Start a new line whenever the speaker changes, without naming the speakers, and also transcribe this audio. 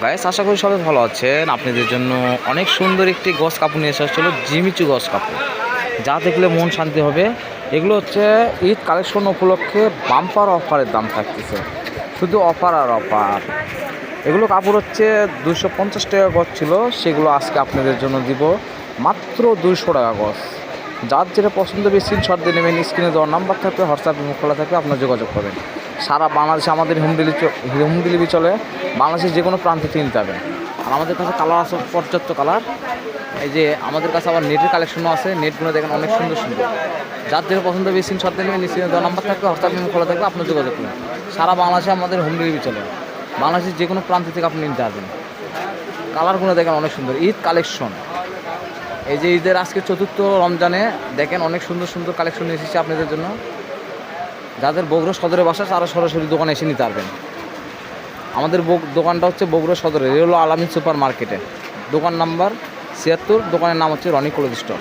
Guys, আশা করি সবাই ভালো আছেন। আপনাদের জন্য অনেক সুন্দর একটি গস কাপড় নিয়ে এসে হলো জিমিচু গস কাপড়, যা দেখলে মন শান্তি হবে। এগুলো হচ্ছে ঈদ কালেকশন উপলক্ষে বাম্পার অফারের দাম থাকতেছে, শুধু অফার আর অফার। এগুলো কাপড় হচ্ছে 250 টাকা গজ ছিল, সেগুলো আজকে আপনাদের জন্য দিব মাত্র 200 টাকা গজ। যার যেটা পছন্দ হবে স্ক্রিনশট দিয়ে নেবেন, স্ক্রিনে দেওয়ার নাম্বার থাকবে, হোয়াটসঅ্যাপ মুখ খোলা থাকবে, আপনার যোগাযোগ করবেন। সারা বাংলাদেশে আমাদের হোম ডেলিভারি চলে, বাংলাদেশের যে কোনো প্রান্ত থেকে নিতে হবে। আর আমাদের কাছে কালার আছে পর্যাপ্ত কালার। এই যে আমাদের কাছে আবার নেটের কালেকশনও আছে, নেটগুলো দেখেন অনেক সুন্দর সুন্দর। যার যেটা পছন্দ হবে স্ক্রিনশট দিয়ে নেবেন, স্ক্রিনে দেওয়ার নাম্বার থাকবে, হোয়াটসঅ্যাপ মুখ খোলা থাকবে, আপনার যোগাযোগ করবেন। সারা বাংলাদেশে আমাদের হোম ডেলিভারি চলে, বাংলাদেশের যে কোনো প্রান্ত থেকে আপনি নিতে পারবেন। কালারগুলো দেখেন অনেক সুন্দর, ঈদ কালেকশন। এই যে ঈদের আজকে চতুর্থ রমজানে দেখেন অনেক সুন্দর সুন্দর কালেকশন এসেছে আপনাদের জন্য। যাদের বগুড়া সদরে বাসা তারা সরাসরি দোকানে এসে নিতে পারবেন। আমাদের দোকানটা হচ্ছে বগুড়া সদরে, এ হলো আলামিন সুপার মার্কেটে, দোকান নাম্বার 76, দোকানের নাম হচ্ছে রনি ক্লোথ স্টোর।